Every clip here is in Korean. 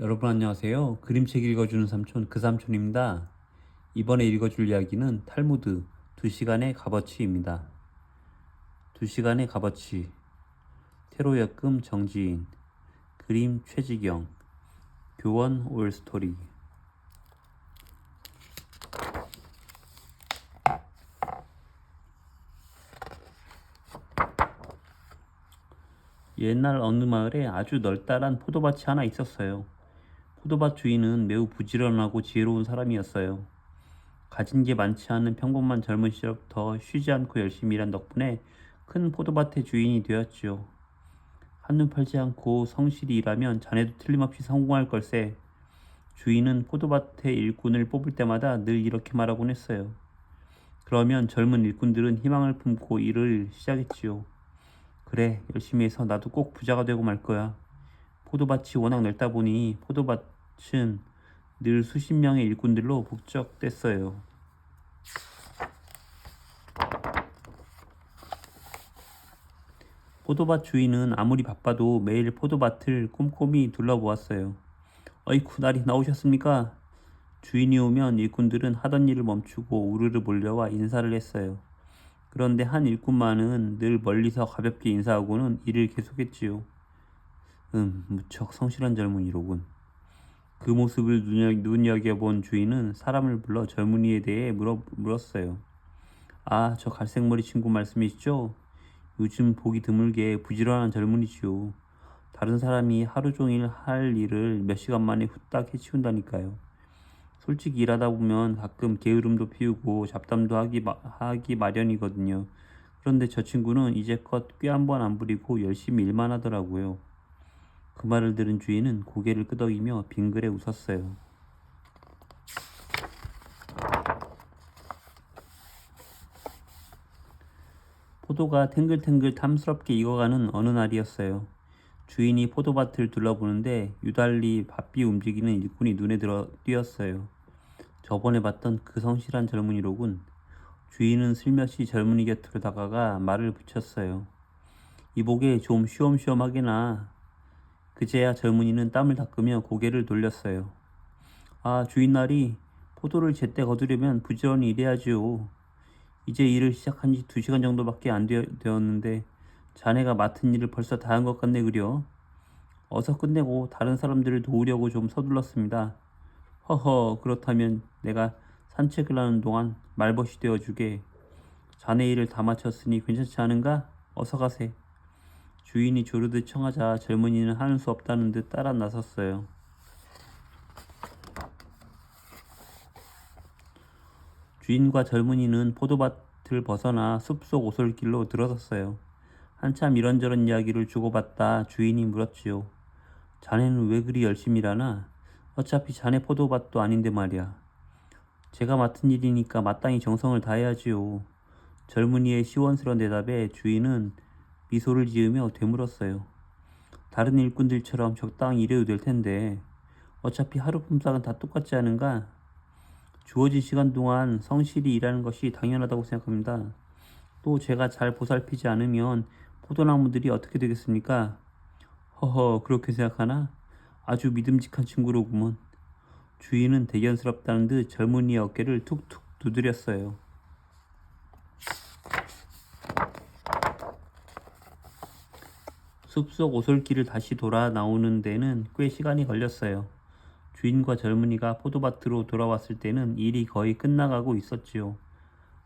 여러분 안녕하세요. 그림책 읽어주는 삼촌 그 삼촌입니다. 이번에 읽어줄 이야기는 탈무드 2시간의 값어치입니다. 2시간의 값어치. 테로역금 정지인. 그림 최지경. 교원 올스토리. 옛날 어느 마을에 아주 널따란 포도밭이 하나 있었어요. 포도밭 주인은 매우 부지런하고 지혜로운 사람이었어요. 가진 게 많지 않은 평범한 젊은 시절부터 쉬지 않고 열심히 일한 덕분에 큰 포도밭의 주인이 되었지요. 한눈 팔지 않고 성실히 일하면 자네도 틀림없이 성공할 걸세. 주인은 포도밭의 일꾼을 뽑을 때마다 늘 이렇게 말하곤 했어요. 그러면 젊은 일꾼들은 희망을 품고 일을 시작했지요. 그래, 열심히 해서 나도 꼭 부자가 되고 말 거야. 포도밭이 워낙 넓다 보니 포도밭은 늘 수십 명의 일꾼들로 북적댔어요. 포도밭 주인은 아무리 바빠도 매일 포도밭을 꼼꼼히 둘러보았어요. 어이쿠, 날이 나오셨습니까? 주인이 오면 일꾼들은 하던 일을 멈추고 우르르 몰려와 인사를 했어요. 그런데 한 일꾼만은 늘 멀리서 가볍게 인사하고는 일을 계속했지요. 무척 성실한 젊은이로군. 그 모습을 눈여겨본 주인은 사람을 불러 젊은이에 대해 물었어요. 아, 저 갈색머리 친구 말씀이시죠? 요즘 보기 드물게 부지런한 젊은이지요. 다른 사람이 하루 종일 할 일을 몇 시간 만에 후딱 해치운다니까요. 솔직히 일하다 보면 가끔 게으름도 피우고 잡담도 하기 마련이거든요. 그런데 저 친구는 이제껏 꾀 한 번 안 부리고 열심히 일만 하더라고요. 그 말을 들은 주인은 고개를 끄덕이며 빙그레 웃었어요. 포도가 탱글탱글 탐스럽게 익어가는 어느 날이었어요. 주인이 포도밭을 둘러보는데 유달리 바삐 움직이는 일꾼이 눈에 띄었어요. 저번에 봤던 그 성실한 젊은이로군. 주인은 슬며시 젊은이 곁으로 다가가 말을 붙였어요. 이보게 좀 쉬엄쉬엄하게나. 그제야 젊은이는 땀을 닦으며 고개를 돌렸어요. 아, 주인날이 포도를 제때 거두려면 부지런히 일해야지요. 이제 일을 시작한 지 2시간 정도밖에 안 되었는데 자네가 맡은 일을 벌써 다 한 것 같네 그려. 어서 끝내고 다른 사람들을 도우려고 좀 서둘렀습니다. 허허, 그렇다면 내가 산책을 하는 동안 말벗이 되어주게. 자네 일을 다 마쳤으니 괜찮지 않은가? 어서 가세. 주인이 조르듯 청하자 젊은이는 하는 수 없다는 듯 따라 나섰어요. 주인과 젊은이는 포도밭을 벗어나 숲속 오솔길로 들어섰어요. 한참 이런저런 이야기를 주고받다 주인이 물었지요. 자네는 왜 그리 열심히 일하나? 어차피 자네 포도밭도 아닌데 말이야. 제가 맡은 일이니까 마땅히 정성을 다해야지요. 젊은이의 시원스러운 대답에 주인은 미소를 지으며 되물었어요. 다른 일꾼들처럼 적당히 일해도 될 텐데 어차피 하루 품삯은 다 똑같지 않은가? 주어진 시간 동안 성실히 일하는 것이 당연하다고 생각합니다. 또 제가 잘 보살피지 않으면 포도나무들이 어떻게 되겠습니까? 허허, 그렇게 생각하나? 아주 믿음직한 친구로구먼. 주인은 대견스럽다는 듯 젊은이의 어깨를 툭툭 두드렸어요. 숲속 오솔길을 다시 돌아 나오는 데는 꽤 시간이 걸렸어요. 주인과 젊은이가 포도밭으로 돌아왔을 때는 일이 거의 끝나가고 있었지요.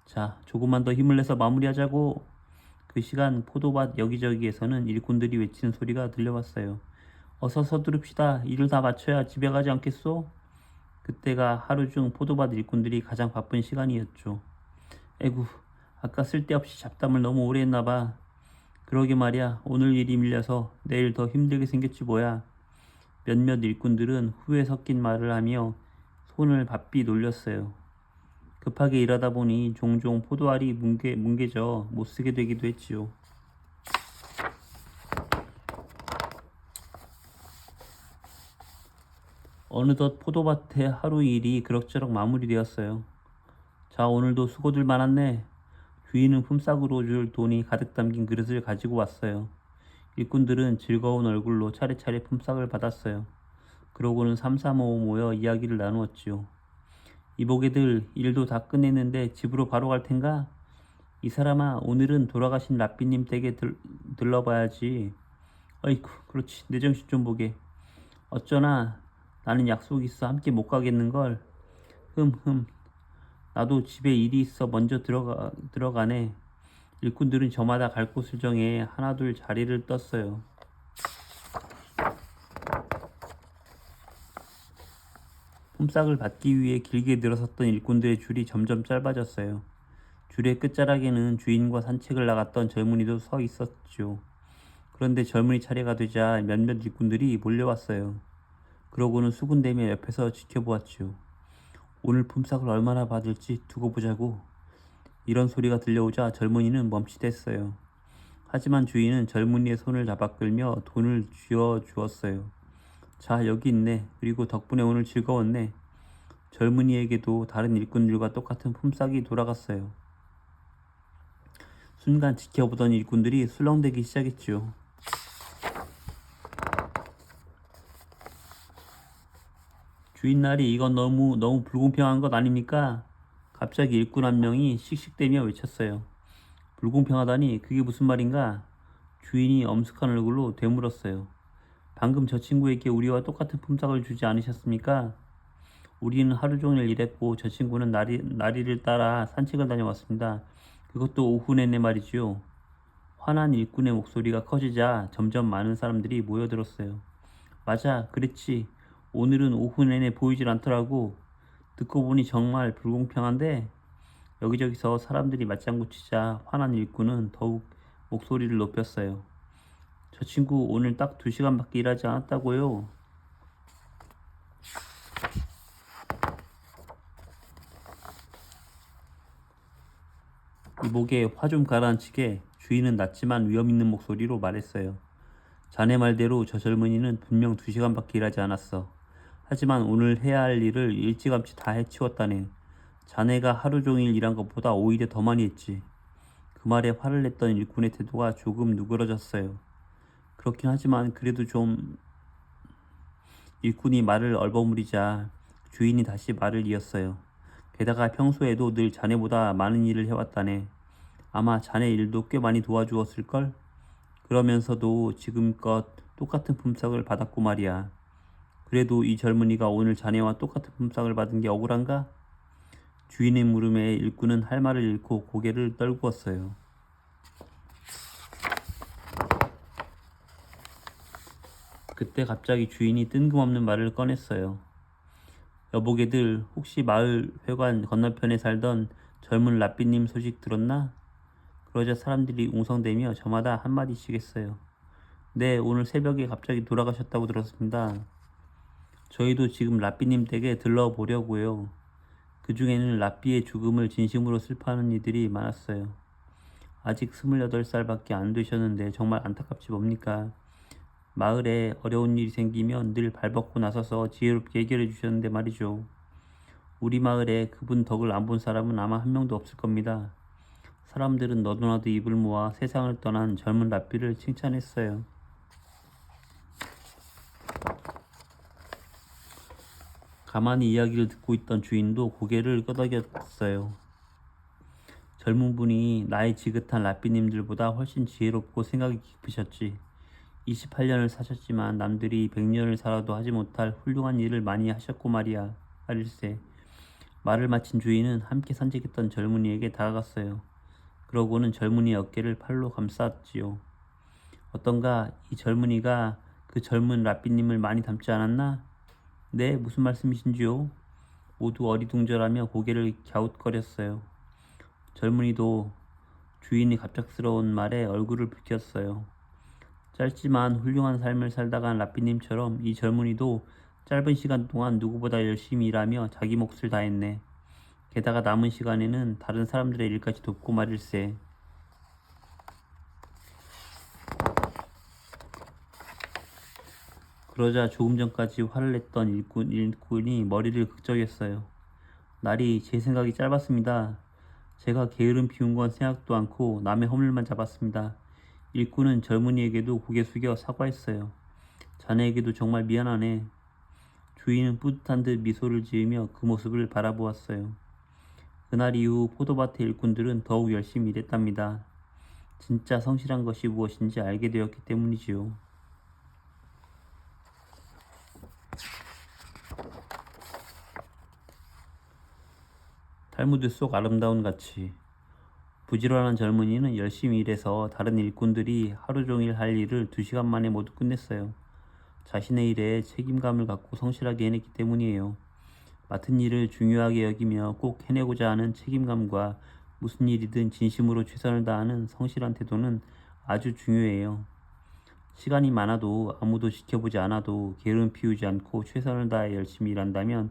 자, 조금만 더 힘을 내서 마무리하자고. 그 시간 포도밭 여기저기에서는 일꾼들이 외치는 소리가 들려왔어요. 어서 서두릅시다. 일을 다 마쳐야 집에 가지 않겠소? 그때가 하루 중 포도밭 일꾼들이 가장 바쁜 시간이었죠. 에구, 아까 쓸데없이 잡담을 너무 오래 했나 봐. 그러게 말이야. 오늘 일이 밀려서 내일 더 힘들게 생겼지 뭐야. 몇몇 일꾼들은 후회 섞인 말을 하며 손을 바삐 놀렸어요. 급하게 일하다 보니 종종 포도알이 뭉개져 못쓰게 되기도 했지요. 어느덧 포도밭의 하루 일이 그럭저럭 마무리되었어요. 자, 오늘도 수고들 많았네. 주인은 품삯으로 줄 돈이 가득 담긴 그릇을 가지고 왔어요. 일꾼들은 즐거운 얼굴로 차례차례 품삯을 받았어요. 그러고는 삼삼오오 모여 이야기를 나누었지요. 이보게들 일도 다 끝냈는데 집으로 바로 갈 텐가? 이 사람아, 오늘은 돌아가신 라삐님 댁에 들러봐야지. 어이쿠, 그렇지. 내 정신 좀 보게. 어쩌나 나는 약속 있어 함께 못 가겠는걸. 흠흠. 나도 집에 일이 있어 먼저 들어가네. 일꾼들은 저마다 갈 곳을 정해 하나둘 자리를 떴어요. 품삯을 받기 위해 길게 늘어섰던 일꾼들의 줄이 점점 짧아졌어요. 줄의 끝자락에는 주인과 산책을 나갔던 젊은이도 서 있었죠. 그런데 젊은이 차례가 되자 몇몇 일꾼들이 몰려왔어요. 그러고는 수군대며 옆에서 지켜보았죠. 오늘 품삯을 얼마나 받을지 두고 보자고. 이런 소리가 들려오자 젊은이는 멈칫했어요. 하지만 주인은 젊은이의 손을 잡아 끌며 돈을 쥐어 주었어요. 자, 여기 있네. 그리고 덕분에 오늘 즐거웠네. 젊은이에게도 다른 일꾼들과 똑같은 품삯이 돌아갔어요. 순간 지켜보던 일꾼들이 술렁대기 시작했죠. 주인날이 이건 너무 불공평한 것 아닙니까? 갑자기 일꾼 한 명이 씩씩대며 외쳤어요. 불공평하다니 그게 무슨 말인가? 주인이 엄숙한 얼굴로 되물었어요. 방금 저 친구에게 우리와 똑같은 품삯을 주지 않으셨습니까? 우리는 하루 종일 일했고 저 친구는 나리를 따라 산책을 다녀왔습니다. 그것도 오후 내내 말이지요. 화난 일꾼의 목소리가 커지자 점점 많은 사람들이 모여들었어요. 맞아, 그랬지. 오늘은 오후 내내 보이질 않더라고. 듣고 보니 정말 불공평한데. 여기저기서 사람들이 맞장구 치자 화난 일꾼은 더욱 목소리를 높였어요. 저 친구 오늘 딱 2시간밖에 일하지 않았다고요. 이복에 화 좀 가라앉히게 주인은 낮지만 위험 있는 목소리로 말했어요. 자네 말대로 저 젊은이는 분명 2시간밖에 일하지 않았어. 하지만 오늘 해야 할 일을 일찌감치 다 해치웠다네. 자네가 하루 종일 일한 것보다 오히려 더 많이 했지. 그 말에 화를 냈던 일꾼의 태도가 조금 누그러졌어요. 그렇긴 하지만 그래도 좀... 일꾼이 말을 얼버무리자 주인이 다시 말을 이었어요. 게다가 평소에도 늘 자네보다 많은 일을 해왔다네. 아마 자네 일도 꽤 많이 도와주었을걸? 그러면서도 지금껏 똑같은 품삯을 받았고 말이야. 그래도 이 젊은이가 오늘 자네와 똑같은 품삯을 받은 게 억울한가? 주인의 물음에 일꾼은 할 말을 잃고 고개를 떨구었어요. 그때 갑자기 주인이 뜬금없는 말을 꺼냈어요. 여보게들, 혹시 마을 회관 건너편에 살던 젊은 라삐님 소식 들었나? 그러자 사람들이 웅성대며 저마다 한마디씩 했어요. 네, 오늘 새벽에 갑자기 돌아가셨다고 들었습니다. 저희도 지금 라삐님 댁에 들러보려고요. 그 중에는 라삐의 죽음을 진심으로 슬퍼하는 이들이 많았어요. 아직 28살밖에 안 되셨는데 정말 안타깝지 뭡니까? 마을에 어려운 일이 생기면 늘 발벗고 나서서 지혜롭게 해결해 주셨는데 말이죠. 우리 마을에 그분 덕을 안 본 사람은 아마 한 명도 없을 겁니다. 사람들은 너도나도 입을 모아 세상을 떠난 젊은 라삐를 칭찬했어요. 가만히 이야기를 듣고 있던 주인도 고개를 끄덕였어요. 젊은 분이 나이 지긋한 라삐님들보다 훨씬 지혜롭고 생각이 깊으셨지. 28년을 사셨지만 남들이 100년을 살아도 하지 못할 훌륭한 일을 많이 하셨고 말이야. 하릴세. 말을 마친 주인은 함께 산책했던 젊은이에게 다가갔어요. 그러고는 젊은이의 어깨를 팔로 감쌌지요. 어떤가, 이 젊은이가 그 젊은 라삐님을 많이 닮지 않았나? 네, 무슨 말씀이신지요? 모두 어리둥절하며 고개를 갸웃거렸어요. 젊은이도 주인이 갑작스러운 말에 얼굴을 붉혔어요. 짧지만 훌륭한 삶을 살다간 라삐님처럼 이 젊은이도 짧은 시간 동안 누구보다 열심히 일하며 자기 몫을 다했네. 게다가 남은 시간에는 다른 사람들의 일까지 돕고 말일세. 그러자 조금 전까지 화를 냈던 일꾼이 머리를 극적였어요. 날이 제 생각이 짧았습니다. 제가 게으름 피운 건 생각도 않고 남의 허물만 잡았습니다. 일꾼은 젊은이에게도 고개 숙여 사과했어요. 자네에게도 정말 미안하네. 주인은 뿌듯한 듯 미소를 지으며 그 모습을 바라보았어요. 그날 이후 포도밭의 일꾼들은 더욱 열심히 일했답니다. 진짜 성실한 것이 무엇인지 알게 되었기 때문이지요. 탈무드 속 아름다운 가치. 부지런한 젊은이는 열심히 일해서 다른 일꾼들이 하루 종일 할 일을 2시간 만에 모두 끝냈어요. 자신의 일에 책임감을 갖고 성실하게 해냈기 때문이에요. 맡은 일을 중요하게 여기며 꼭 해내고자 하는 책임감과 무슨 일이든 진심으로 최선을 다하는 성실한 태도는 아주 중요해요. 시간이 많아도 아무도 지켜보지 않아도 게으름 피우지 않고 최선을 다해 열심히 일한다면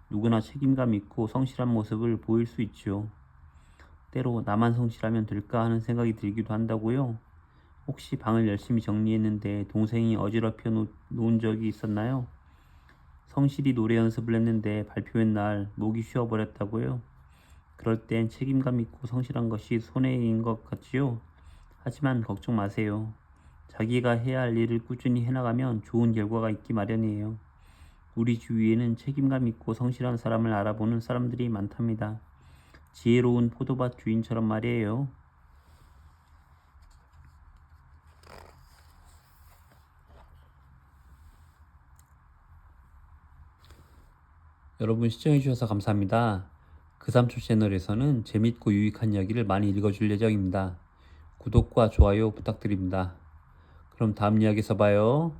누구나 책임감 있고 성실한 모습을 보일 수 있죠. 때로 나만 성실하면 될까 하는 생각이 들기도 한다고요. 혹시 방을 열심히 정리했는데 동생이 어지럽혀 놓은 적이 있었나요? 성실히 노래 연습을 했는데 발표회 날 목이 쉬어버렸다고요? 그럴 땐 책임감 있고 성실한 것이 손해인 것 같지요? 하지만 걱정 마세요. 자기가 해야 할 일을 꾸준히 해나가면 좋은 결과가 있기 마련이에요. 우리 주위에는 책임감 있고 성실한 사람을 알아보는 사람들이 많답니다. 지혜로운 포도밭 주인처럼 말이에요. 여러분 시청해주셔서 감사합니다. 그삼촌 채널에서는 재밌고 유익한 이야기를 많이 읽어줄 예정입니다. 구독과 좋아요 부탁드립니다. 그럼 다음 이야기에서 봐요.